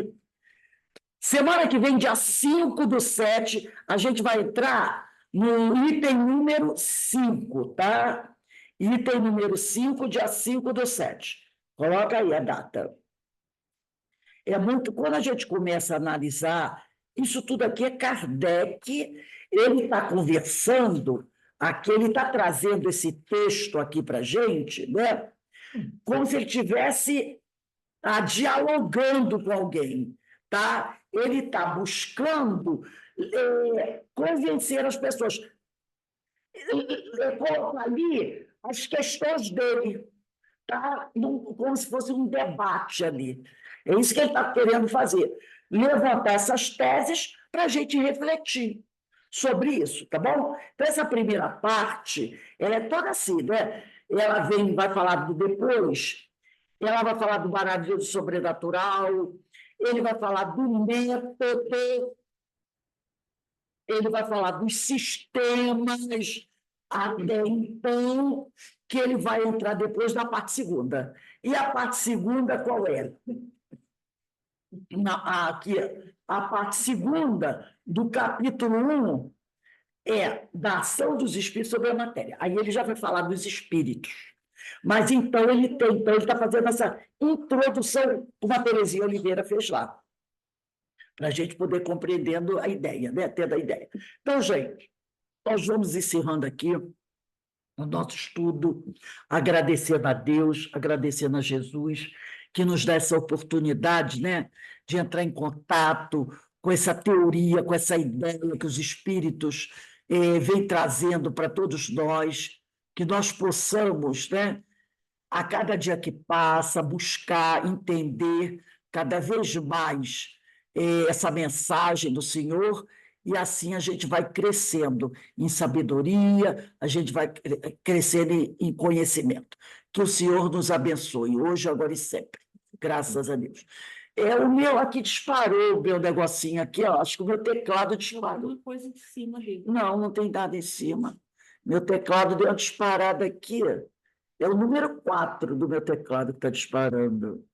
Semana que vem, dia 5/7, a gente vai entrar no item número 5, tá? Item número 5, dia 5/7. Coloca aí a data. É muito. Quando a gente começa a analisar, isso tudo aqui é Kardec, ele está conversando aqui, ele está trazendo esse texto aqui para a gente, né? Como se ele estivesse dialogando com alguém, tá? Ele está buscando convencer as pessoas, colocar ali as questões dele, tá? Como se fosse um debate ali. É isso que ele está querendo fazer, levantar essas teses para a gente refletir sobre isso, tá bom? Então, essa primeira parte, ela é toda assim, né? Ela vai falar do depois, ela vai falar do maravilhoso sobrenatural, ele vai falar do método, ele vai falar dos sistemas, até então, que ele vai entrar depois na parte segunda. E a parte segunda qual é? Aqui, a parte segunda do capítulo 1 é da ação dos espíritos sobre a matéria. Aí ele já vai falar dos espíritos. Mas então ele está fazendo essa introdução que a Terezinha Oliveira fez lá, para a gente poder compreendendo a ideia, né? Tendo a ideia. Então, gente, nós vamos encerrando aqui o nosso estudo, agradecendo a Deus, agradecendo a Jesus, que nos dá essa oportunidade, né, de entrar em contato com essa teoria, com essa ideia que os espíritos vêm trazendo para todos nós, que nós possamos, né, a cada dia que passa, buscar entender cada vez mais essa mensagem do Senhor, e assim a gente vai crescendo em sabedoria, a gente vai crescendo em conhecimento. Que o Senhor nos abençoe, hoje, agora e sempre. Graças a Deus. O meu aqui disparou, o meu negocinho aqui, ó, acho que o meu teclado disparou. Alguma coisa em cima dele. Não tem nada em cima. Meu teclado deu uma disparada aqui. É o número 4 do meu teclado que está disparando.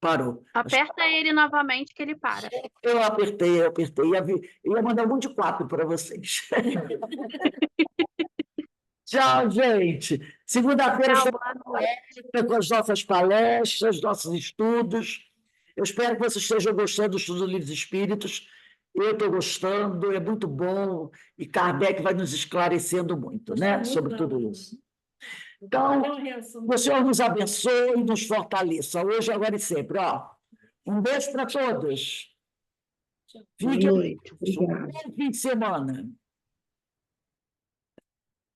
Parou. Aperta ele novamente que ele para. Eu apertei. Ia mandar um monte de 4 para vocês. Tchau, gente. Segunda-feira Tchau, estamos boa noite. com as nossas palestras, nossos estudos. Eu espero que vocês estejam gostando do estudo dos livros espíritos. Eu estou gostando, é muito bom. E Kardec vai nos esclarecendo muito, né, sobre tudo isso. Então, o Senhor nos abençoe e nos fortaleça, hoje, agora e sempre. Ó, um beijo para todos. Fiquem bem. Bom fim de semana.